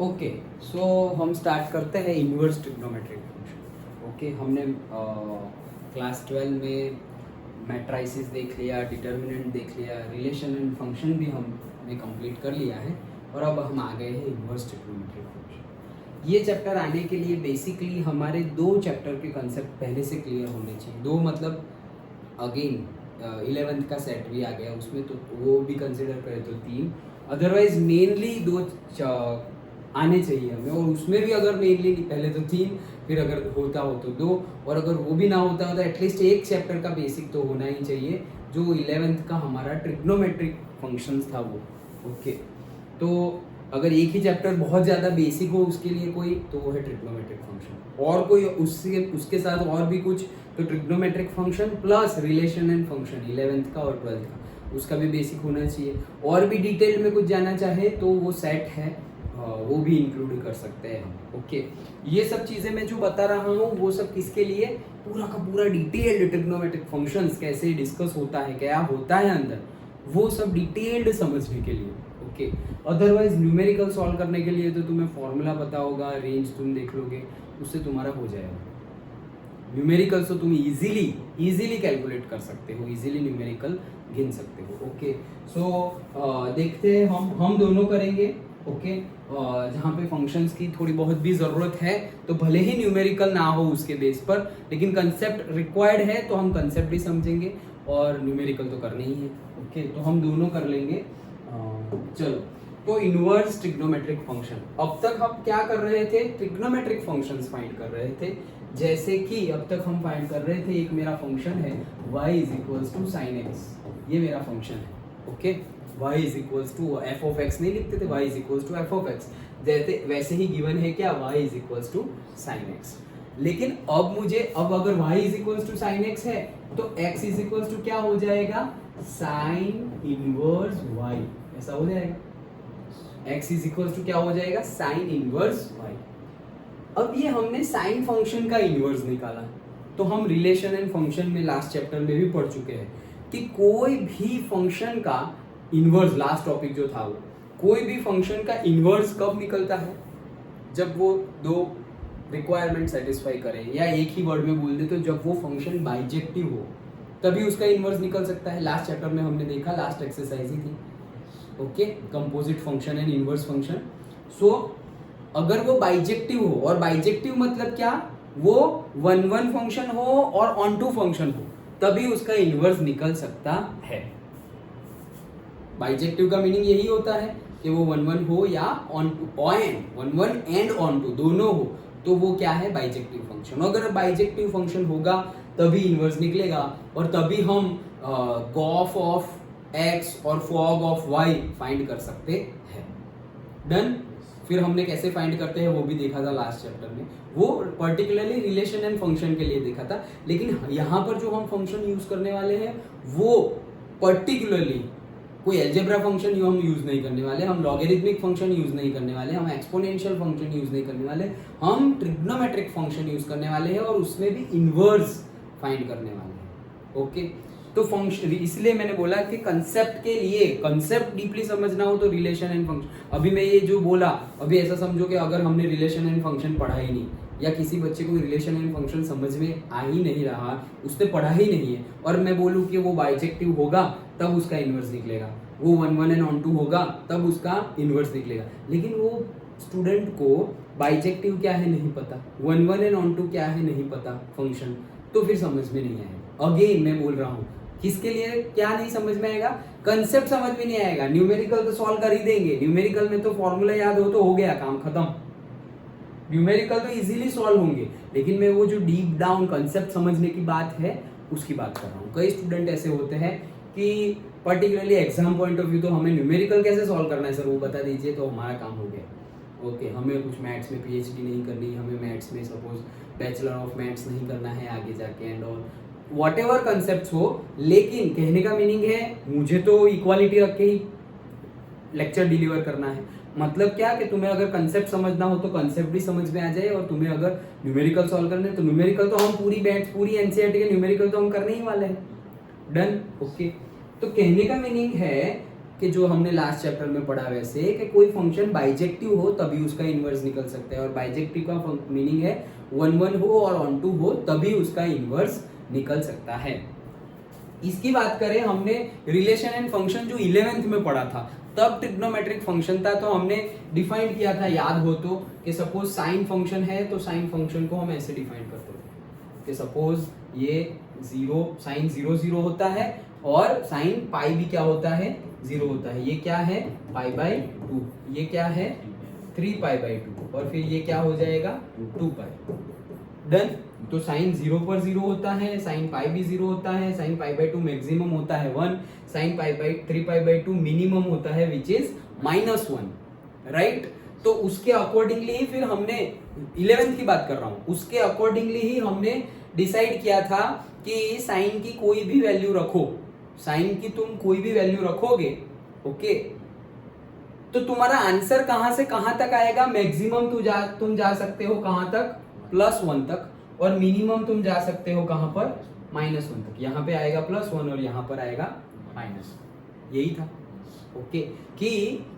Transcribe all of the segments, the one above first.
Okay, सो हम start करते हैं इन्वर्स ट्रिग्नोमेट्रिक फंक्शन। ओके, हमने क्लास 12 में मैट्राइसिस देख लिया, डिटर्मिनेंट देख लिया, रिलेशन एंड फंक्शन भी हमने कंप्लीट कर लिया है और अब हम आ गए हैं इन्वर्स ट्रिग्नोमेट्रिक फंक्शन। ये चैप्टर आने के लिए बेसिकली हमारे दो चैप्टर के कंसेप्ट पहले से क्लियर होने चाहिए। दो मतलब अगेन 11th का सेट भी आ गया उसमें, तो वो भी कंसिडर करें तो 3, अदरवाइज मेनली 2 आने चाहिए हमें, और उसमें भी अगर मेनली पहले तो 3, फिर अगर होता हो तो 2, और अगर वो भी ना होता हो तो एटलीस्ट एक चैप्टर का बेसिक तो होना ही चाहिए, जो 11th का हमारा ट्रिग्नोमेट्रिक फंक्शंस था वो। ओके, तो अगर एक ही चैप्टर बहुत ज़्यादा बेसिक हो उसके लिए कोई, तो वो है ट्रिग्नोमेट्रिक फंक्शन, और कोई उसके साथ और भी कुछ, तो trigonometric function plus relation and function 11th का और 12th का, उसका भी बेसिक होना चाहिए। और भी डिटेल में कुछ जाना चाहे तो वो सेट है, वो भी इंक्लूड कर सकते हैं हम। ओके, ये सब चीज़ें मैं जो बता रहा हूँ वो सब किसके लिए, पूरा का पूरा डिटेल्ड ट्रिग्नोमेट्रिक फंक्शंस कैसे डिस्कस होता है, क्या होता है अंदर, वो सब डिटेल्ड समझने के लिए। ओके, अदरवाइज न्यूमेरिकल सॉल्व करने के लिए तो तुम्हें फॉर्मूला पता होगा, रेंज तुम देख लोगे, उससे तुम्हारा हो जाएगा। न्यूमेरिकल तो तुम इजीली कैलकुलेट कर सकते हो, इजीली न्यूमेरिकल गिन सकते हो। ओके, सो देखते हैं हम दोनों करेंगे। ओके, जहाँ पे फंक्शंस की थोड़ी बहुत भी ज़रूरत है तो भले ही न्यूमेरिकल ना हो उसके बेस पर, लेकिन कंसेप्ट रिक्वायर्ड है तो हम कंसेप्ट भी समझेंगे और न्यूमेरिकल तो करना ही है। ओके, तो हम दोनों कर लेंगे। चलो, तो इनवर्स ट्रिग्नोमेट्रिक फंक्शन, अब तक हम क्या कर रहे थे, ट्रिग्नोमेट्रिक फंक्शंस फाइंड कर रहे थे। जैसे कि अब तक हम फाइंड कर रहे थे, एक मेरा फंक्शन है y = sin x, ये मेरा फंक्शन है। Okay, y = f of x नहीं लिखते थे, y = f of x, जैसे वैसे ही गिवन है क्या, y = sin x। लेकिन अब अगर y = sin x है तो x = क्या हो जाएगा, sin इनवर्स y, ऐसा हो जाएगा। x = क्या हो जाएगा, sin इनवर्स y। अब ये हमने साइन फंक्शन का इनवर्स निकाला, तो हम रिलेशन एंड फंक्शन में लास्ट चैप्टर में भी पढ़ चुके हैं कि कोई भी फंक्शन का इनवर्स, लास्ट टॉपिक जो था वो, कोई भी फंक्शन का इनवर्स कब निकलता है, जब वो दो रिक्वायरमेंट सेटिस्फाई करे, या एक ही वर्ड में बोल दे तो जब वो फंक्शन बाइजेक्टिव हो तभी उसका इनवर्स निकल सकता है। लास्ट चैप्टर में हमने देखा, लास्ट एक्सरसाइज ही थी। Okay, composite function and inverse function. So अगर वो बाइजेक्टिव हो, और बाइजेक्टिव मतलब क्या, वो 1-1 फंक्शन हो और ऑन-टू फंक्शन हो, तभी उसका इनवर्स निकल सकता है। बाइजेक्टिव का मीनिंग यही होता है कि वो 1-1 हो या ऑन-टू, 1-1 एंड ऑन-टू दोनों हो, तो वो क्या है, बाइजेक्टिव फंक्शन। अगर बाइजेक्टिव फंक्शन होगा तभी इनवर्स निकलेगा, और तभी हम गॉफ ऑफ x और फॉग ऑफ y फाइंड कर सकते हैं। डन। फिर हमने कैसे फाइंड करते हैं वो भी देखा था लास्ट चैप्टर में, वो पर्टिकुलरली रिलेशन एंड फंक्शन के लिए देखा था। लेकिन यहाँ पर जो हम फंक्शन यूज करने वाले हैं वो पर्टिकुलरली कोई एल्जेब्रा फंक्शन हम यूज नहीं करने वाले, हम लॉगरिथमिक फंक्शन यूज नहीं करने वाले, हम एक्सपोनेंशियल फंक्शन यूज नहीं करने वाले, हम ट्रिग्नोमेट्रिक फंक्शन यूज करने वाले हैं, और उसमें भी इनवर्स फाइंड करने वाले हैं। ओके, तो फंक्शन, इसलिए मैंने बोला कि कंसेप्ट के लिए, कंसेप्ट डीपली समझना हो तो रिलेशन एंड फंक्शन। अभी मैं ये जो बोला, अभी ऐसा समझो कि अगर हमने रिलेशन एंड फंक्शन पढ़ा ही नहीं, या किसी बच्चे को रिलेशन एंड फंक्शन समझ में आ ही नहीं रहा, उसने पढ़ा ही नहीं है, और मैं बोलूँ कि वो बाइजेक्टिव होगा तब उसका इनवर्स निकलेगा, वो 1-1 एंड ऑन-टू होगा तब उसका इनवर्स निकलेगा, लेकिन वो स्टूडेंट को बाइजेक्टिव क्या है नहीं पता, 1-1 एंड ऑन-टू क्या है नहीं पता फंक्शन, तो फिर समझ में नहीं आएगा। अगेन मैं बोल रहा हूँ, किसके लिए क्या नहीं समझ में आएगा, कंसेप्ट समझ में नहीं आएगा। न्यूमेरिकल तो सॉल्व कर ही देंगे, न्यूमेरिकल में तो फॉर्मूला याद हो तो हो गया, काम खत्म। न्यूमेरिकल तो इजीली सॉल्व होंगे, लेकिन मैं वो जो डीप डाउन कंसेप्ट समझने की बात है उसकी बात कर रहा हूँ। कई स्टूडेंट ऐसे होते हैं कि particularly exam point of view तो हमें न्यूमेरिकल कैसे सॉल्व करना है सर वो बता दीजिए, तो हमारा काम हो गया। ओके, हमें कुछ मैथ्स में PhD नहीं करनी, हमें मैथ्स में सपोज बैचलर ऑफ मैथ्स नहीं करना है आगे जाके एंड ऑल, व्हाटएवर कंसेप्ट्स हो, लेकिन कहने का मीनिंग है मुझे तो इक्वालिटी रख के ही लेक्चर डिलीवर करना है। मतलब क्या कि तुम्हें अगर कंसेप्ट समझना हो तो कंसेप्ट भी समझ में आ जाए, और तुम्हें अगर न्यूमेरिकल सॉल्व करना है तो न्यूमेरिकल तो हम पूरी NCERT के न्यूमेरिकल तो हम करने ही वाले हैं। डन। ओके, तो कहने का मीनिंग है कि जो हमने लास्ट चैप्टर में पढ़ा वैसे, कि कोई फंक्शन बाइजेक्टिव हो तभी उसका इन्वर्स निकल सकता है, और बाइजेक्टिव का मीनिंग है 1 1 हो और ऑन टू हो तभी उसका इन्वर्स निकल सकता है। इसकी बात करें, हमने रिलेशन एंड फंक्शन जो 11th में पढ़ा था तब ट्रिग्नोमेट्रिक फंक्शन था, तो हमने डिफाइन किया था, याद हो तो, कि सपोज साइन फंक्शन है तो साइन फंक्शन को हम ऐसे डिफाइन करते थे कि सपोज ये साइन 0 0 होता है और साइन पाई भी क्या होता है, 0 होता है। ये क्या है, पाई बाई 2, ये क्या है 3 पाई बाई 2, और फिर ये क्या हो जाएगा 2 पाई। डन। तो साइन 0 पर 0 होता है, साइन पाई भी 0 होता है, साइन पाई बाई 2 मैक्सिमम होता है 1, sine pi by 3 pi by 2 minimum होता है विच इज -1, राइट। तो उसके अकॉर्डिंगली ही फिर हमने 11th की बात कर रहा हूं, उसके अकॉर्डिंगली ही हमने डिसाइड किया था कि साइन की कोई भी वैल्यू रखो, साइन की तुम कोई भी वैल्यू रखोगे, ओके, तो तुम्हारा आंसर कहां से कहां तक आएगा, मैक्सिमम तुम जा सकते हो कहां तक, +1 तक, और मिनिमम तुम जा सकते हो कहां पर, -1 तक। यहाँ पे आएगा +1 और यहाँ पर आएगा -1, यही था, ओके। कि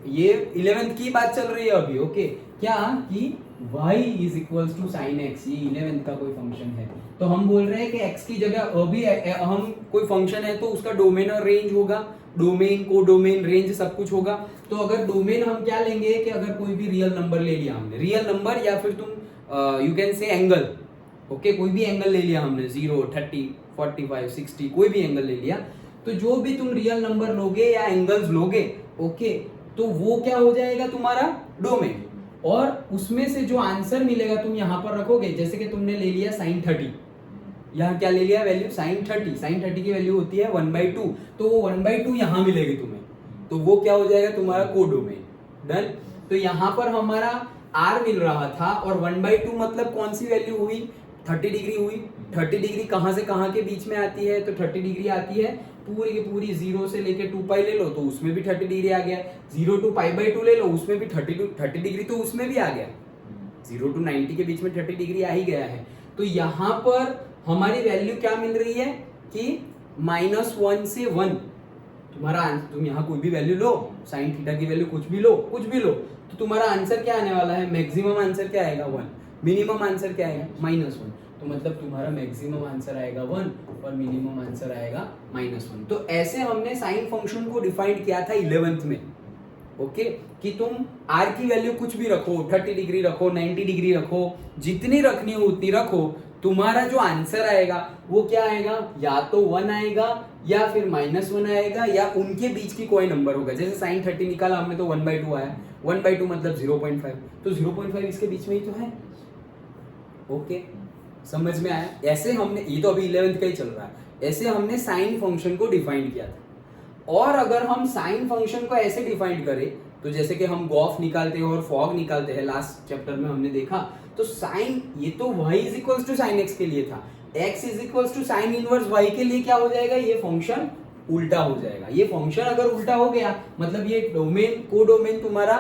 ये 11th की बात चल रही है अभी, ओके। क्या कि y is equal to sine x, ये 11th का कोई फंक्शन है, तो हम बोल रहे हैं कि x की जगह अभी हम कोई फंक्शन है तो उसका डोमेन और रेंज होगा, डोमेन को डोमेन रेंज सब कुछ होगा। तो अगर डोमेन हम क्या लेंगे कि अगर कोई भी रियल नंबर ले लिया हमने, रियल नंबर या फिर तुम you can say angle, okay, कोई भी एंगल ले लिया हमने, 0 30 45 60 कोई भी एंगल ले लिया, तो जो भी तुम रियल नंबर लोगे या एंगल्स लोगे, ओके, तो वो क्या हो जाएगा तुम्हारा डोमेन, और उसमें से जो आंसर मिलेगा तुम यहाँ पर रखोगे। जैसे कि तुमने ले लिया साइन 30, यहाँ क्या ले लिया वैल्यू, साइन 30 की वैल्यू होती है 1/2, तो वो 1/2 यहाँ मिलेगी तुम्हें, तो वो क्या हो जाएगा तुम्हारा कोडोमेन। डन। तो यहाँ पर हमारा r मिल रहा था, और 1/2 मतलब कौन सी वैल्यू हुई, 30 डिग्री हुई। 30 डिग्री कहां से कहां के बीच में आती है, तो 30 डिग्री आती है पूरी की पूरी 0 से लेके 2 पाई ले लो तो उसमें भी 30 डिग्री आ गया, 0 to π/2 ले लो उसमें भी 30 डिग्री तो उसमें भी आ गया, 0 to 90 के बीच में 30 डिग्री आ ही गया है। तो यहाँ पर हमारी वैल्यू क्या मिल रही है कि -1 से 1, तुम्हारा तुम यहाँ कोई भी वैल्यू लो, साइन थीटा की वैल्यू कुछ भी लो, तो तुम्हारा आंसर क्या आने वाला है, मैक्सिमम आंसर क्या आएगा 1, मिनिमम आंसर क्या आएगा -1, तो मतलब तुम्हारा मैक्सिमम आंसर आएगा 1 और मिनिमम आंसर आएगा -1। तो ऐसे हमने साइन फंक्शन को डिफाइन किया था 11th में, ओके, कि तुम r की वैल्यू कुछ भी रखो, 30 डिग्री रखो, 90 डिग्री रखो, जितनी रखनी हो उतनी रखो, तुम्हारा जो आंसर आएगा वो क्या आएगा, या तो 1 आएगा या फिर -1 आएगा, या उनके बीच की कोई नंबर होगा। जैसे साइन 30 निकाला हमने तो 1/2 आया, 1/2 मतलब 0.5, तो 0.5 इसके बीच में ही तो है, ओके, समझ में आया। ऐसे हमने, ये तो अभी 11th का ही चल रहा है, ऐसे हमने साइन फंक्शन को डिफाइन किया था। और अगर हम साइन फंक्शन को ऐसे डिफाइन करें, तो जैसे कि हम गॉफ निकालते हैं और फॉग निकालते हैं, लास्ट चैप्टर में हमने देखा, तो साइन, ये तो y is equal to sine x के लिए था, x is equal to sine inverse y के लिए क्या हो जाएगा, ये फंक्शन उल्टा हो जाएगा। ये फंक्शन अगर उल्टा हो गया मतलब ये डोमेन, कोडोमेन तुम्हारा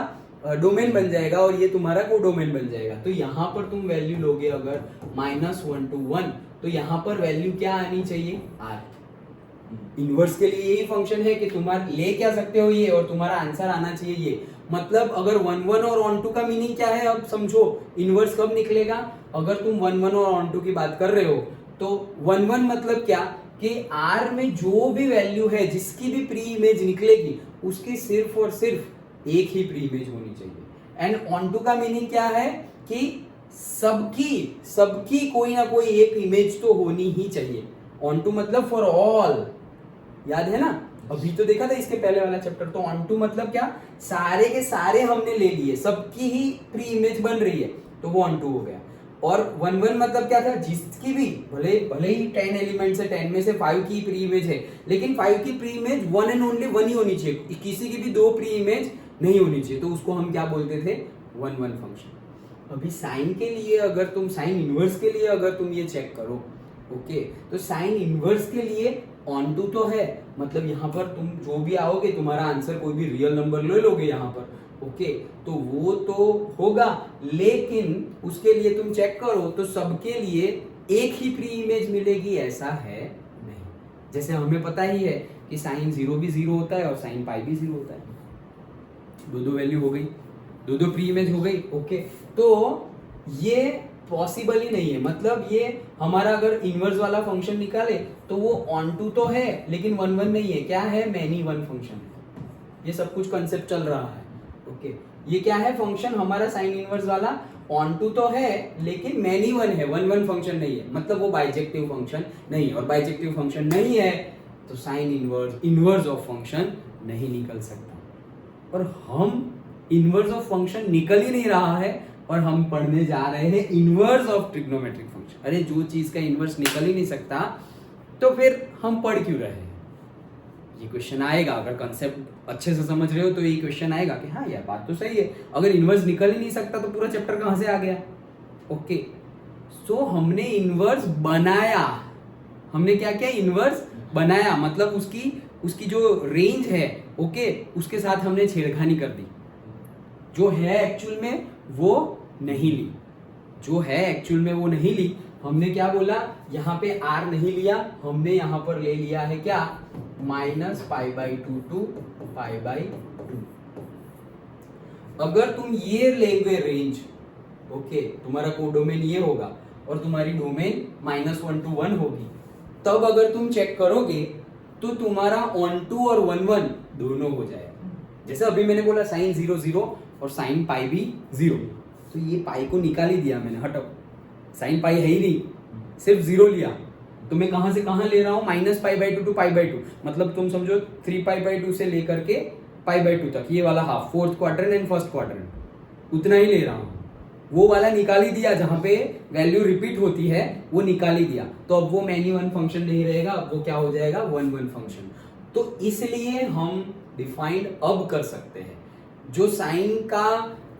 डोमेन बन जाएगा और ये तुम्हारा कोडोमेन बन जाएगा। तो यहाँ पर तुम वैल्यू लोगे अगर -1 to 1, तो यहाँ पर वैल्यू क्या आनी चाहिए, r। इनवर्स के लिए यही फंक्शन है कि तुम्हारा ले क्या सकते हो ये, और तुम्हारा आंसर आना चाहिए ये। मतलब अगर 1 1 और ऑन टू का मीनिंग क्या है, अब समझो इनवर्स कब निकलेगा, अगर तुम 1 1 और ऑन टू की बात कर रहे हो तो 1 1 मतलब क्या कि r में जो भी वैल्यू है, जिसकी भी प्री इमेज निकलेगी उसकी सिर्फ और सिर्फ एक ही प्री इमेज होनी चाहिए। एंड ऑन टू का मीनिंग क्या है कि सबकी कोई ना कोई एक इमेज तो होनी ही चाहिए। ऑन टू मतलब फॉर ऑल, याद है ना, अभी तो देखा था इसके पहले वाला चैप्टर। तो ऑन टू मतलब क्या, सारे के सारे हमने ले लिए, सबकी ही प्री इमेज बन रही है, तो वो ऑन टू हो गया। और 1 1 मतलब क्या था, जिसकी भी भले ही 10 एलिमेंट्स है, 10 में से 5 की प्री इमेज है, लेकिन 5 की प्री इमेज 1 एंड ओनली 1 ही होनी चाहिए, किसी की भी 2 प्री इमेज नहीं होनी चाहिए, तो उसको हम क्या बोलते थे, 1 1 फंक्शन। अभी साइन के लिए, अगर तुम साइन इनवर्स के लिए अगर तुम ये चेक करो, ओके, तो साइन इनवर्स के लिए ऑन टू तो है, मतलब यहाँ पर तुम जो भी आओगे तुम्हारा आंसर कोई भी रियल नंबर ले लोगे यहाँ पर, ओके, तो वो तो होगा, लेकिन उसके लिए तुम चेक करो तो सबके लिए एक ही प्री इमेज मिलेगी ऐसा है नहीं। जैसे हमें पता ही है कि साइन 0 भी 0 होता है और साइन पाई भी 0 होता है। दो वैल्यू हो गई, दो प्री इमेज हो गई। ओके, तो ये पॉसिबल ही नहीं है। मतलब ये हमारा अगर इनवर्स वाला फंक्शन निकाले तो वो ऑन टू तो है लेकिन 1 1 नहीं है। क्या है? मैनी वन फंक्शन है। ये सब कुछ कंसेप्ट चल रहा है। ओके, ये क्या है? फंक्शन हमारा साइन इनवर्स वाला ऑन टू तो है लेकिन मैनी वन है, 1 1 फंक्शन नहीं है। मतलब वो बाइजेक्टिव फंक्शन नहीं है, और बाइजेक्टिव फंक्शन नहीं है तो साइन इनवर्स ऑफ फंक्शन नहीं निकल सकता। और हम इनवर्स ऑफ फंक्शन निकल ही नहीं रहा है और हम पढ़ने जा रहे हैं इनवर्स ऑफ ट्रिग्नोमेट्रिक फंक्शन। अरे जो चीज का इनवर्स निकल ही नहीं सकता तो फिर हम पढ़ क्यों रहे हैं? ये क्वेश्चन आएगा। अगर कंसेप्ट अच्छे से समझ रहे हो तो ये क्वेश्चन आएगा कि हाँ यार बात तो सही है, अगर इनवर्स निकल ही नहीं सकता तो पूरा चैप्टर कहां से आ गया। ओके, सो हमने इनवर्स बनाया। हमने क्या किया? इनवर्स बनाया। मतलब उसकी जो रेंज है, ओके, उसके साथ हमने छेड़खानी कर दी। जो है एक्चुअल में वो नहीं ली, जो है एक्चुअल में वो नहीं ली। हमने क्या बोला? यहाँ पे r नहीं लिया, हमने यहाँ पर ले लिया है क्या? -π/2 to π/2। अगर तुम ये लेंगे रेंज, ओके, तुम्हारा कोडोमेन ये होगा और तुम्हारी डोमेन -1 to 1 होगी, तब अगर तुम चेक करोगे तो तुम्हारा ऑन टू और 1 1 दोनों हो जाएगा। जैसे अभी मैंने बोला साइन 0 0 और साइन पाई भी 0, तो ये पाई को निकाल ही दिया मैंने। हटो, साइन पाई है ही नहीं, सिर्फ 0 लिया। तो मैं कहां से कहां ले रहा हूं? -π/2 to π/2। मतलब तुम समझो 3π/2 से लेकर के π/2 तक, ये वाला half, fourth quadrant and first quadrant, उतना ही ले रहा हूं। वो वाला निकाल ही दिया, जहां पे वैल्यू रिपीट होती है वो निकाल ही दिया। तो अब वो मैनी वन फंक्शन नहीं रहेगा, अब वो क्या हो जाएगा? 1 1 फंक्शन। तो इसलिए हम डिफाइंड अब कर सकते हैं। जो साइन का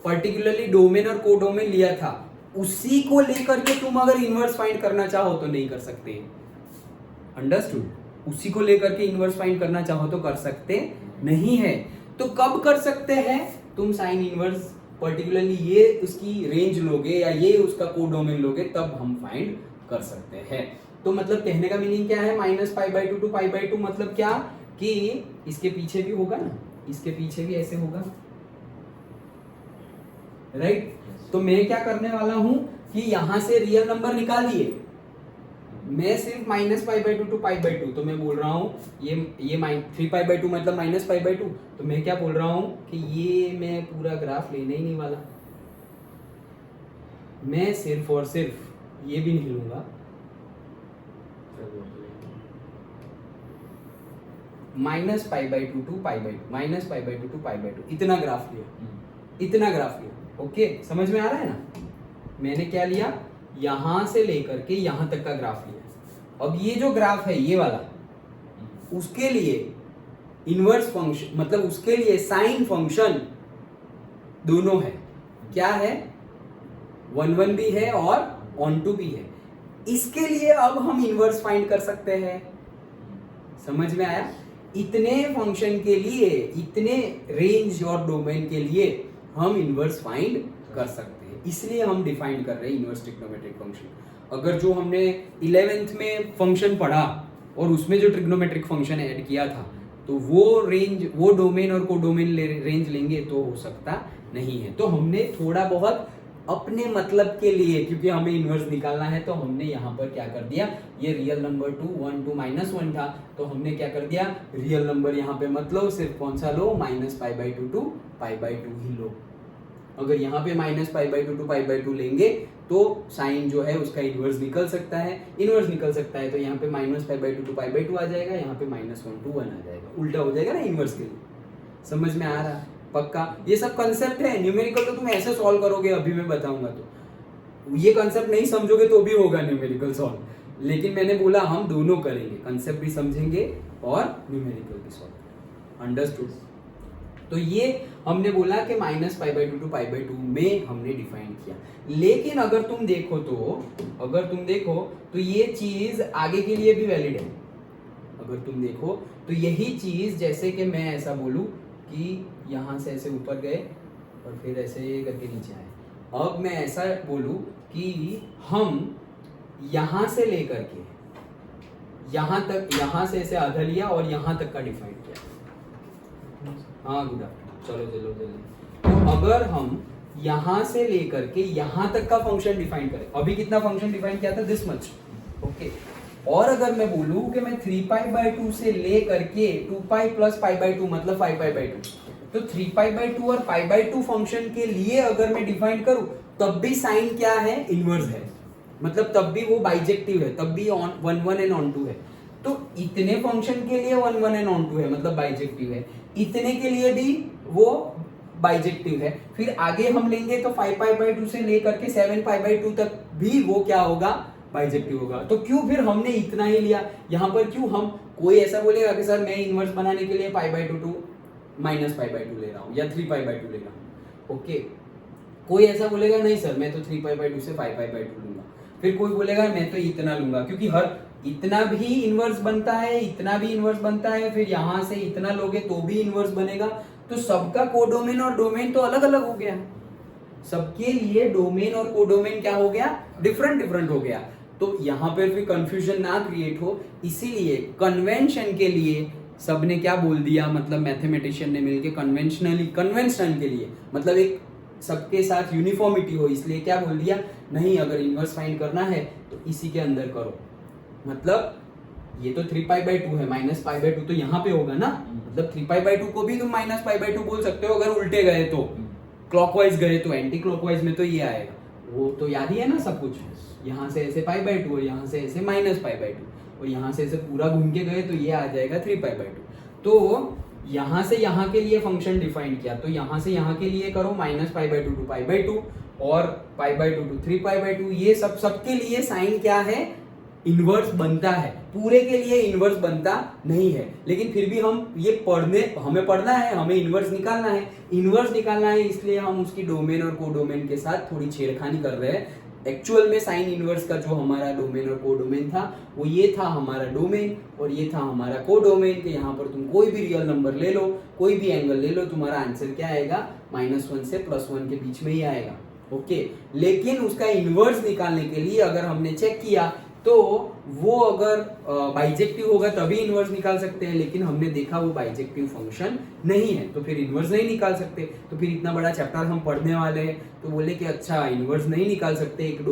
पर्टिकुलरली डोमेन और कोडोमेन लिया था, उसी को लेकर के तुम अगर इनवर्स फाइंड करना चाहो तो नहीं कर सकते। अंडरस्टूड? उसी को लेकर के इनवर्स फाइंड करना चाहो तो कर सकते नहीं है। तो कब कर सकते हैं? तुम साइन इनवर्स पर्टिकुलरली ये उसकी रेंज लोगे या ये उसका कोडोमेन लोगे, तब हम फाइंड कर सकते हैं। तो मतलब कहने का मीनिंग क्या है? -π/2 to π/2 मतलब क्या? कि इसके पीछे भी होगा ना, इसके पीछे भी ऐसे होगा, राइट? तो मैं क्या करने वाला हूं कि यहां से रियल नंबर निकाल दिए, मैं सिर्फ -π/2 to π/2, तो मैं बोल रहा हूं ये 3π/2 मतलब -π/2, तो मैं क्या बोल रहा हूं कि ये मैं पूरा ग्राफ लेने ही नहीं वाला, मैं सिर्फ और सिर्फ ये भी नहीं लूंगा, -π/2 to π/2, -π/2 to π/2, इतना ग्राफ लिया, इतना ग्राफ लिया। ओके, समझ में आ रहा है ना? मैंने क्या लिया? यहां से लेकर के यहां तक का ग्राफ लिया। अब ये जो ग्राफ है ये वाला, उसके लिए इनवर्स फंक्शन, मतलब उसके लिए साइन फंक्शन दोनों है। क्या है? 1 1 भी है और ऑन टू भी है। इसके लिए अब हम इनवर्स फाइंड कर सकते हैं। समझ में आया? इतने फंक्शन के लिए, इतने रेंज और डोमेन के लिए हम इनवर्स फाइंड कर सकते हैं। इसलिए हम डिफाइन कर रहे हैं इनवर्स ट्रिग्नोमेट्रिक फंक्शन। अगर जो हमने 11th में फंक्शन पढ़ा और उसमें जो ट्रिग्नोमेट्रिक फंक्शन ऐड किया था, तो वो रेंज, वो डोमेन और कोडोमेन रेंज लेंगे तो हो सकता नहीं है। तो हमने थोड़ा बहुत अपने मतलब के लिए, क्योंकि हमें इनवर्स निकालना है, तो हमने यहाँ पर क्या कर दिया? ये रियल नंबर 2 1 to -1 था, तो हमने क्या कर दिया? रियल नंबर यहाँ पे मतलब सिर्फ कौन सा लो? -π/2 to π/2 ही लो। अगर यहाँ पे -π/2 to π/2 लेंगे तो साइन जो है उसका इनवर्स निकल सकता है। इनवर्स निकल सकता है तो यहाँ पे -π/2 to π/2 आ जाएगा, यहाँ पे -1 to 1 आ जाएगा, उल्टा हो जाएगा ना इनवर्स के लिए। समझ में आ रहा है? पक्का? ये सब कंसेप्ट है। न्यूमेरिकल तो तुम ऐसे सॉल्व करोगे, अभी मैं बताऊंगा, तो ये कंसेप्ट नहीं समझोगे तो भी होगा न्यूमेरिकल सॉल्व। लेकिन मैंने बोला हम दोनों करेंगे, कंसेप्ट भी समझेंगे और न्यूमेरिकल भी सॉल्व। अंडरस्टूड? तो ये हमने बोला कि -π/2 to π/2 में हमने डिफाइन किया। लेकिन अगर तुम देखो तो ये चीज आगे के लिए भी वैलिड है। अगर तुम देखो तो यही चीज, जैसे कि मैं ऐसा बोलूं कि यहां से ऐसे ऊपर गए और फिर ऐसे करके नीचे आए, अब मैं ऐसा बोलूं कि हम यहां से लेकर के यहाँ तक, यहाँ से ऐसे आधा लिया और यहाँ तक का डिफाइन किया। हाँ गुड आफ्टरनून, चलो चलो जल्दी। तो अगर हम यहाँ से लेकर के यहाँ तक का फंक्शन डिफाइन करें, अभी कितना फंक्शन डिफाइन किया था, दिस मच, ओके। और अगर मैं बोलूं कि मैं 3π/2 से ले करके 2π + π/2 मतलब 5π/2, तो 3π/2 और π/2 फंक्शन के लिए अगर मैं डिफाइन करूं तब भी साइन क्या है, इनवर्स है, मतलब तब भी वो बाइजेक्टिव है, तब भी ऑन 1 1 एंड ऑन 2 है। तो इतने फंक्शन के लिए 1 1 एंड ऑन 2 है मतलब बाइजेक्टिव है, इतने के लिए भी वो बाइजेक्टिव है। फिर आगे हम लेंगे तो 5π/2 से लेकर के 7π/2 तक भी वो क्या होगा, बाइजेक्टिव होगा। तो क्यों फिर हमने इतना ही लिया यहाँ पर, क्यों हम, कोई ऐसा बोलेगा कि सर मैं इनवर्स बनाने के लिए π/2 to -π/2 ले रहा हूँ या 3π/2 ले रहा हूँ, ओके। कोई ऐसा बोलेगा नहीं सर मैं तो 3π/2 से 5π/2 लूंगा। फिर कोई बोलेगा मैं तो इतना लूंगा, क्योंकि हर इतना भी इनवर्स बनता है, इतना भी इनवर्स बनता है, फिर यहाँ से इतना लोगे तो भी इनवर्स बनेगा। तो सबका कोडोमेन और डोमेन तो अलग अलग हो गया, सबके लिए डोमेन और कोडोमेन क्या हो गया, डिफरेंट डिफरेंट हो गया। तो यहाँ पर फिर कंफ्यूजन ना क्रिएट हो, इसीलिए कन्वेंशन के लिए सबने क्या बोल दिया, मतलब मैथमेटिशियन ने मिलके कन्वेंशनल के लिए, मतलब एक सबके साथ यूनिफॉर्मिटी हो, इसलिए क्या बोल दिया, नहीं अगर इनवर्स फाइंड करना है तो इसी के अंदर करो। मतलब ये तो 3π/2 है, -π/2 तो यहाँ पे होगा ना, मतलब 3π/2 को भी तुम -π/2 बोल सकते हो, अगर उल्टे गए तो, क्लॉकवाइज गए तो एंटी क्लॉकवाइज में तो ये आएगा, वो तो याद ही है ना सब कुछ। यहाँ से ऐसे π/2 और यहाँ से ऐसे -π/2 और यहाँ से ऐसे पूरा घूम के गए तो ये आ जाएगा 3π/2। तो यहाँ से यहाँ के लिए फंक्शन डिफाइन किया, तो यहाँ से यहाँ के लिए करो -π/2 to π/2 और π/2 to 3π/2, ये सबके लिए साइन क्या है, इनवर्स बनता है, पूरे के लिए इनवर्स बनता नहीं है। लेकिन फिर भी हम ये हमें पढ़ना है, हमें इनवर्स निकालना है, इसलिए हम उसकी डोमेन और कोडोमेन के साथ थोड़ी छेड़खानी कर रहे हैं। एक्चुअल में साइन इनवर्स का जो हमारा डोमेन और कोडोमेन था वो ये था हमारा डोमेन और ये था हमारा कोडोमेन, कि यहाँ पर तुम कोई भी रियल नंबर ले लो, कोई भी एंगल ले लो, तुम्हारा आंसर क्या आएगा, -1 से +1 के बीच में ही आएगा, ओके। लेकिन उसका इनवर्स निकालने के लिए अगर हमने चेक किया तो वो अगर बाइजेक्टिव होगा तभी इनवर्स निकाल सकते हैं, लेकिन हमने देखा वो बाइजेक्टिव फंक्शन नहीं है, तो फिर इनवर्स नहीं निकाल सकते। तो फिर इतना बड़ा चैप्टर हम पढ़ने वाले हैं तो बोले कि अच्छा इनवर्स नहीं निकाल सकते एक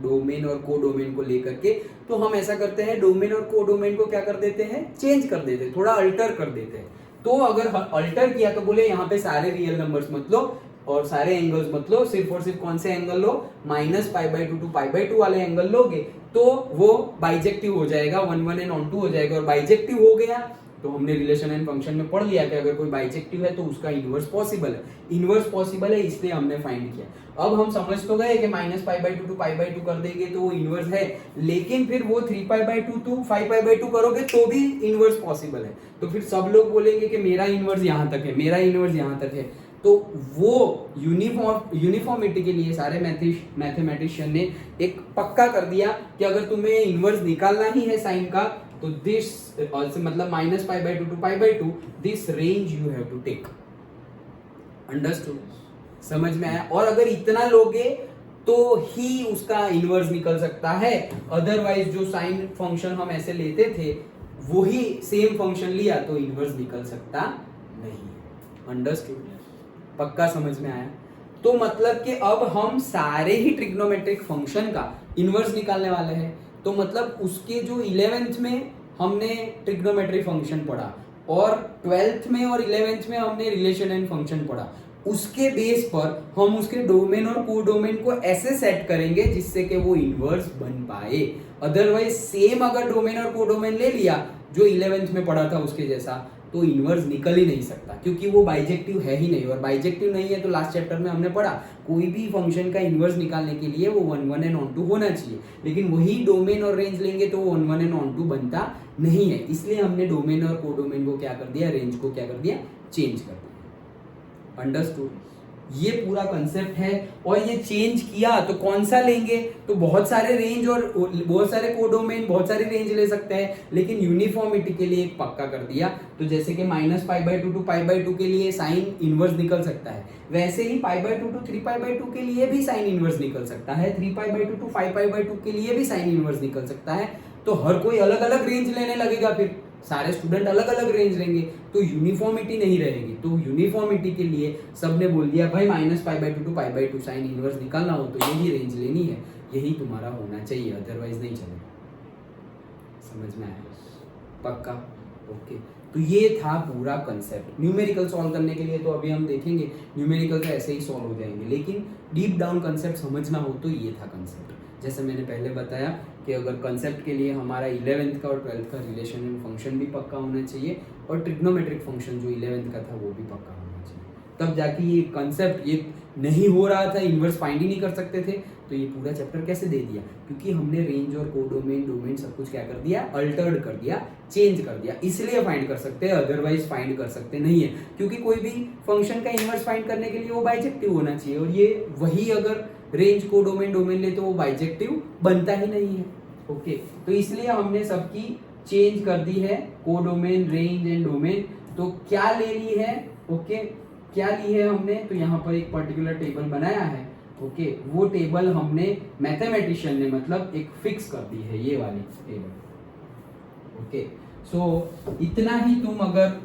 डोमेन और कोडोमेन को लेकर के, तो हम ऐसा करते हैं, डोमेन और कोडोमेन को क्या कर देते हैं, चेंज कर देते हैं, थोड़ा अल्टर कर देते हैं। तो अगर अल्टर किया तो बोले यहाँ पे सारे रियल नंबर्स मत लो और सारे एंगल्स मत लो, सिर्फ और सिर्फ कौन से एंगल लो, -π/2 to π/2 वाले एंगल लोगे तो वो बाइजेक्टिव हो जाएगा, 1 1 एंड ऑन 2 हो जाएगा। और बाइजेक्टिव हो गया तो हमने रिलेशन एंड फंक्शन में पढ़ लिया कि अगर कोई बाइजेक्टिव है तो उसका इनवर्स पॉसिबल है, इसलिए हमने फाइंड किया। अब हम समझ तो गए कि -π/2 to π/2 कर देंगे तो वो इनवर्स है, लेकिन फिर वो 3π/2 to 5π/2 करोगे तो भी इनवर्स पॉसिबल है। तो फिर सब लोग बोलेंगे कि मेरा इनवर्स यहाँ तक है, मेरा इनवर्स यहाँ तक है। तो वो यूनिफॉर्मिटी के लिए सारे मैथमेटिशियन ने एक पक्का कर दिया कि अगर तुम्हें इनवर्स निकालना ही है साइन का तो दिस मतलब -π/2 to π/2 this range you have to take. Understood, समझ में आया? और अगर इतना लोगे तो ही उसका इनवर्स निकल सकता है, अदरवाइज जो साइन फंक्शन हम ऐसे लेते थे वही सेम फंक्शन लिया तो इनवर्स निकल सकता नहीं। अंडरस्टूड, पक्का समझ में आया? तो मतलब कि अब हम सारे ही ट्रिग्नोमेट्रिक फंक्शन का इनवर्स निकालने वाले हैं। तो मतलब उसके जो 11th में हमने ट्रिग्नोमेट्रिक फंक्शन पढ़ा और 12th में और 11th में हमने रिलेशन एंड फंक्शन पढ़ा, उसके बेस पर हम उसके डोमेन और कोडोमेन को ऐसे सेट करेंगे जिससे कि वो इनवर्स बन पाए। अदरवाइज सेम अगर डोमेन और कोडोमेन ले लिया जो 11th में पढ़ा था उसके जैसा तो इनवर्स निकल ही नहीं सकता, क्योंकि वो बाइजेक्टिव है ही नहीं। और बाइजेक्टिव नहीं है तो लास्ट चैप्टर में हमने पढ़ा कोई भी फंक्शन का इनवर्स निकालने के लिए वो 1 1 एंड ऑन 2 होना चाहिए, लेकिन वही डोमेन और रेंज लेंगे तो वो 1 1 एंड ऑन 2 बनता नहीं है। इसलिए हमने डोमेन और कोडोमेन को क्या कर दिया, रेंज को क्या कर दिया, चेंज कर दिया। अंडरस्टूड? ये पूरा कंसेप्ट है। और ये चेंज किया तो कौन सा लेंगे, तो बहुत सारे रेंज और बहुत सारे कोडोमेन, बहुत सारी रेंज ले सकते हैं, लेकिन यूनिफॉर्मिटी के लिए एक पक्का कर दिया। तो जैसे कि -π/2 to π/2 के लिए साइन इनवर्स निकल सकता है, वैसे ही π/2 to 3π/2 के लिए भी साइन इनवर्स निकल सकता है, 3π/2 to 5π/2 के लिए भी साइन इनवर्स निकल सकता है। तो हर कोई अलग अलग रेंज लेने लगेगा, फिर सारे स्टूडेंट अलग अलग रेंज लेंगे, तो यूनिफॉर्मिटी नहीं रहेगी। तो यूनिफॉर्मिटी के लिए सबने बोल दिया भाई -π/2 to π/2 साइन इनवर्स निकालना हो तो यही रेंज लेनी है, यही तुम्हारा होना चाहिए, अदरवाइज नहीं चलेगा। समझ में आया? पक्का? ओके। तो ये था पूरा कंसेप्ट। न्यूमेरिकल सॉल्व करने के लिए तो अभी हम देखेंगे, न्यूमेरिकल तो ऐसे ही सॉल्व हो जाएंगे, लेकिन डीप डाउन कंसेप्ट समझना हो तो ये था कंसेप्ट। जैसे मैंने पहले बताया कि अगर कंसेप्ट के लिए हमारा 11th का और 12th का रिलेशन एंड फंक्शन भी पक्का होना चाहिए, और ट्रिग्नोमेट्रिक फंक्शन जो 11th का था वो भी पक्का होना चाहिए, तब जाके ये कंसेप्ट ये नहीं हो रहा था, इन्वर्स फाइंड ही नहीं कर सकते थे, तो ये पूरा चैप्टर कैसे दे दिया? क्योंकि हमने रेंज और कोडोमेन डोमेन सब कुछ क्या कर दिया? अल्टर्ड कर दिया, चेंज कर दिया, इसलिए फाइंड कर सकते हैं, अदरवाइज फाइंड कर सकते नहीं है। क्योंकि कोई भी फंक्शन का इन्वर्स फाइंड करने के लिए वो बाइजेक्टिव होना चाहिए, और ये वही अगर रेंज कोडोमेन डोमेन ले तो वो बाइजेक्टिव बनता ही नहीं है। ओके, तो इसलिए हमने सबकी चेंज कर दी है, कोडोमेन, रेंज एंड डोमेन। तो क्या ले ली है? ओके, क्या ली है हमने? तो यहाँ पर एक पर्टिकुलर टेबल बनाया है। ओके, वो टेबल हमने मैथमेटिशियन ने मतलब एक फिक्स कर दी है, ये वाली टेबल। ओके, सो इतना ही तुम अगर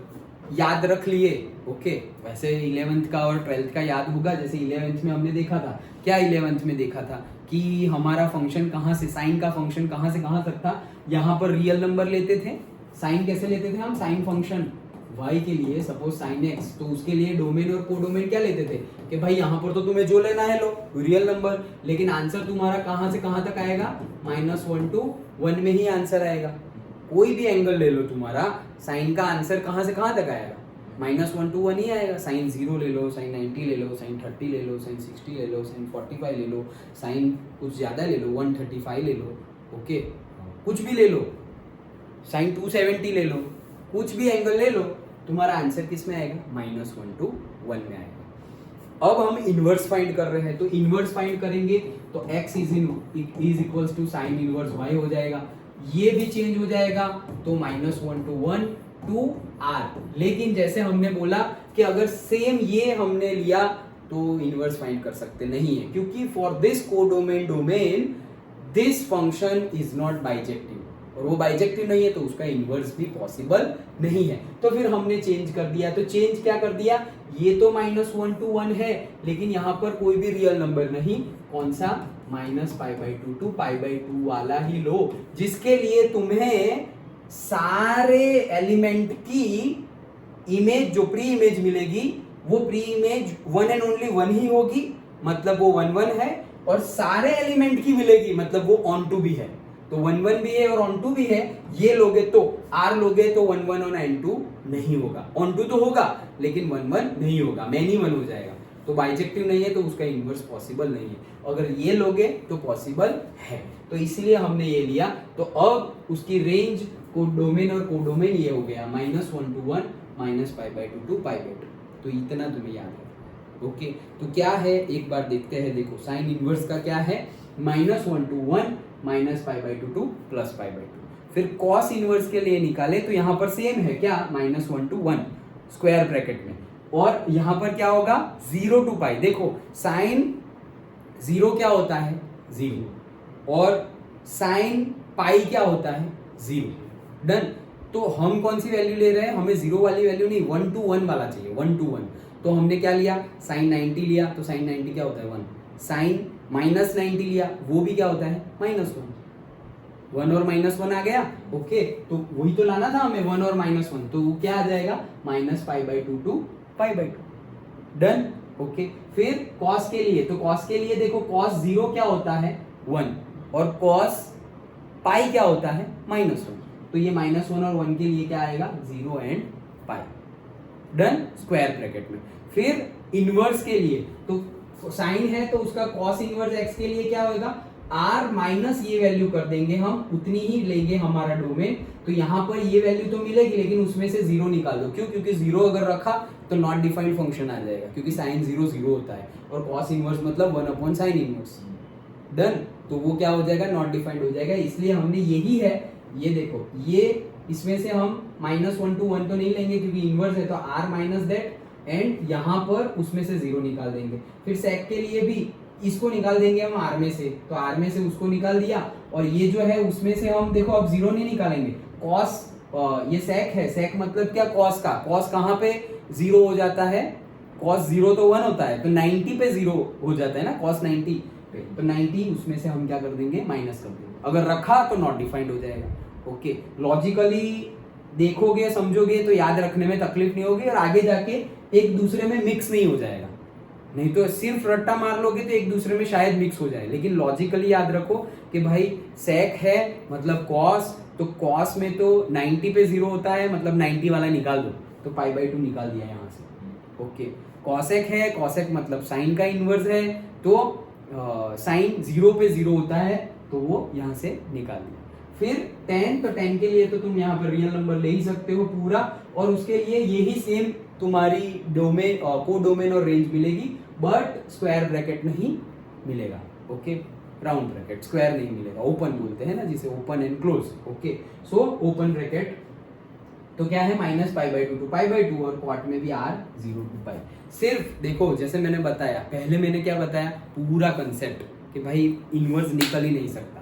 याद रख लिए, ओके, वैसे 11th का और 12th का याद होगा। जैसे 11th में हमने देखा था, क्या 11th में देखा था कि हमारा फंक्शन कहाँ से, साइन का फंक्शन कहाँ से कहाँ तक था, यहाँ पर रियल नंबर लेते थे। साइन कैसे लेते थे हम? साइन फंक्शन y के लिए सपोज साइन x, तो उसके लिए डोमेन और कोडोमेन क्या लेते थे कि भाई यहाँ पर तो तुम्हें जो लेना है लो, रियल नंबर, लेकिन आंसर तुम्हारा कहाँ से कहाँ तक आएगा? -1 to 1 में ही आंसर आएगा। कोई भी एंगल ले लो तुम्हारा, साइन का आंसर कहाँ से कहाँ तक आएगा? -1 to 1 ही आएगा। साइन 0 ले लो, साइन 90 ले लो, साइन 30 ले लो, साइन 60 ले लो, साइन 45 ले लो, साइन कुछ ज्यादा ले लो, 135 ले लो, ओके, कुछ भी ले लो, साइन 270 ले लो, कुछ भी एंगल ले लो, तुम्हारा आंसर किस में आएगा? -1 to 1 में आएगा। अब हम इनवर्स फाइंड कर रहे हैं, तो इनवर्स फाइंड करेंगे तो x is equals to sine inverse y हो जाएगा, ये भी चेंज हो जाएगा, तो -1 to 1 to r। लेकिन जैसे हमने बोला कि अगर सेम ये हमने लिया तो इनवर्स फाइंड कर सकते नहीं है, क्योंकि for this codomain domain this function is not bijective, और वो बाइजेक्टिव नहीं है तो उसका इनवर्स भी पॉसिबल नहीं है। तो फिर हमने चेंज कर दिया। तो चेंज क्या कर दिया? ये तो -1 to 1 है, लेकिन यहाँ पर कोई भी रियल नंबर नहीं, कौन सा? -π/2 to π/2 वाला ही लो, जिसके लिए तुम्हें सारे एलिमेंट की इमेज, जो प्री इमेज मिलेगी वो प्री इमेज 1 and only 1 ही होगी, मतलब वो 1 1 है, और सारे एलिमेंट की मिलेगी मतलब वो ऑन टू भी है, तो 1 1 भी है और ऑन टू भी है। ये लोगे तो R लोगे तो 1 1 और N2 नहीं होगा, ऑन टू तो होगा लेकिन 1 1 नहीं होगा, मैनी 1 हो जाएगा, तो बाइजेक्टिव नहीं है तो उसका इनवर्स पॉसिबल नहीं है। अगर ये लोगे तो पॉसिबल है, तो इसलिए हमने ये लिया। तो अब उसकी रेंज को डोमेन और कोडोमेन ये हो गया -1 to 1 -π/2 to π/2। तो इतना तुम्हें याद है। ओके, तो क्या है एक बार देखते हैं। देखो साइन इनवर्स का क्या है? -1 to 1 -π/2 to +π/2। फिर कॉस इनवर्स के लिए निकाले तो यहाँ पर सेम है क्या? -1 to 1 स्क्वायर ब्रैकेट में, और यहाँ पर क्या होगा? 0 to π। देखो साइन 0 क्या होता है? 0, और साइन पाई क्या होता है? 0। डन। तो हम कौन सी वैल्यू ले रहे हैं? हमें 0 वाली वैल्यू नहीं, 1 to 1 वाला चाहिए, 1 to 1। तो हमने क्या लिया? साइन 90 लिया, तो साइन 90 क्या होता है? 1। साइन -90 लिया, वो भी क्या होता है? -1। 1 और -1 आ गया। ओके, तो वही तो लाना था हमें, 1 और -1, तो वो क्या आ जाएगा? -π/2 to π/2। डन। ओके, फिर कॉस के लिए, तो कॉस के लिए देखो कॉस 0 क्या होता है? 1, और कॉस पाई क्या होता है? -1। तो ये -1 और 1 के लिए क्या आएगा? 0 and π। डन, स्क्वायर ब्रैकेट में। फिर इनवर्स के लिए, तो साइन है तो उसका कॉस इनवर्स x के लिए क्या होगा? r माइनस ये वैल्यू कर देंगे हम, उतनी ही लेंगे हमारा डोमेन। तो यहाँ पर ये वैल्यू तो मिलेगी, लेकिन उसमें से 0 निकाल दो। क्यों? क्योंकि 0 अगर रखा तो नॉट डिफाइंड फंक्शन आ जाएगा, क्योंकि साइन 0 0 होता है, और कॉस इनवर्स मतलब 1/sin इनवर्स। डन। तो वो क्या हो जाएगा? नॉट डिफाइंड हो जाएगा। इसलिए हमने यही है, ये देखो, ये इसमें से हम -1 to 1 तो नहीं लेंगे क्योंकि इनवर्स है, तो r माइनस दैट, एंड यहाँ पर उसमें से 0 निकाल देंगे। फिर सेक के लिए भी इसको निकाल देंगे हम आर में से, तो आर में से उसको निकाल दिया, और ये जो है उसमें से हम देखो अब जीरो नहीं निकालेंगे, कॉस ये सेक है, सेक मतलब क्या, कॉस का, कॉस कहाँ पे जीरो हो जाता है, कॉस जीरो तो 1 होता है, तो 90 पे जीरो हो जाता है ना कॉस 90 पे, तो 90 उसमें से हम क्या कर देंगे, माइनस कर देंगे, अगर रखा तो नॉट डिफाइंड हो जाएगा। ओके, लॉजिकली देखोगे समझोगे तो याद रखने में तकलीफ नहीं होगी, और आगे जाके एक दूसरे में मिक्स नहीं हो जाएगा, नहीं तो सिर्फ रट्टा मार लोगे तो एक दूसरे में शायद मिक्स हो जाए, लेकिन लॉजिकली याद रखो कि भाई सेक है मतलब कॉस, तो कॉस में तो 90 पे जीरो होता है, मतलब 90 वाला निकाल दो, तो π/2 निकाल दिया यहाँ से। ओके, कॉसेक है, कॉसेक मतलब साइन का इनवर्स है, तो साइन 0 पे 0 होता है, तो वो यहाँ से निकाल दिया। फिर tan, तो tan के लिए तो तुम यहाँ पर रियल नंबर ले ही सकते हो पूरा, और उसके लिए यही सेम तुम्हारी डोमेन कोडोमेन और रेंज मिलेगी, बट स्क्वायर ब्रैकेट नहीं मिलेगा। ओके, राउंड ब्रैकेट, स्क्वायर नहीं मिलेगा, ओपन बोलते हैं ना जिसे, open and close. Okay, so open bracket तो क्या है, -π/2 to π/2, और क्वाट में भी r 0 to π। सिर्फ देखो जैसे मैंने बताया, पहले मैंने क्या बताया, पूरा कंसेप्ट कि भाई इनवर्स निकल ही नहीं सकता,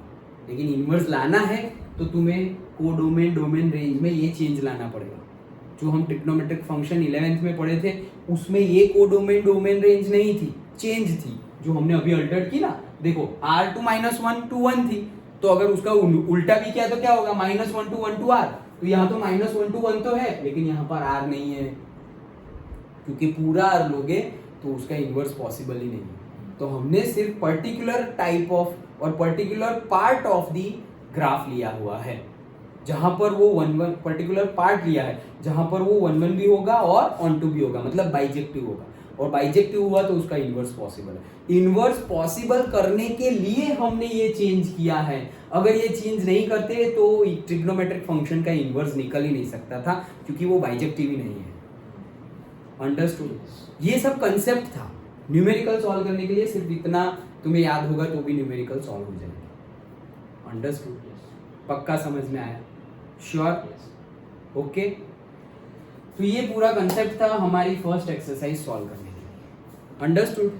लेकिन इनवर्स लाना है तो तुम्हें कोडोमेन डोमेन रेंज में ये चेंज लाना पड़ेगा। जो हम ट्रिग्नोमेट्रिक फंक्शन 11th में पढ़े थे उसमें ये कोडोमेन डोमेन रेंज नहीं थी, चेंज थी, जो हमने अभी अल्टर्ड की ना, देखो r2 -1 to 1 थी, तो अगर उसका उल्टा भी किया तो क्या होगा, -1 to 1 to r, तो यहाँ तो -1 to 1 तो है, लेकिन यहाँ पर r नहीं है, क्योंकि पूरा r लोगे तो उसका इनवर्स पॉसिबल ही नहीं है। तो हमने सिर्फ पर्टिकुलर टाइप ऑफ और particular part of the graph लिया हुआ है, जहां पर वो 1 पर्टिकुलर पार्ट लिया है, जहां पर वो 1 भी होगा और ऑन टू भी होगा, मतलब बाइजेक्टिव होगा, और बाइजेक्टिव हुआ तो उसका इनवर्स पॉसिबल है। इनवर्स पॉसिबल करने के लिए हमने ये चेंज किया है, अगर ये चेंज नहीं करते तो ट्रिग्नोमेट्रिक फंक्शन का इनवर्स निकल ही नहीं सकता था, क्योंकि वो बाइजेक्टिव ही नहीं है। अंडरस्टूड? ये सब कंसेप्ट था, न्यूमेरिकल सॉल्व करने के लिए सिर्फ इतना तुम्हें याद होगा तो भी न्यूमेरिकल सॉल्व हो जाएगा। अंडरस्टूड? पक्का समझ में आया? श्योर? ओके, तो ये पूरा कंसेप्ट था हमारी फर्स्ट एक्सरसाइज सॉल्व करने के लिए। अंडरस्टूड?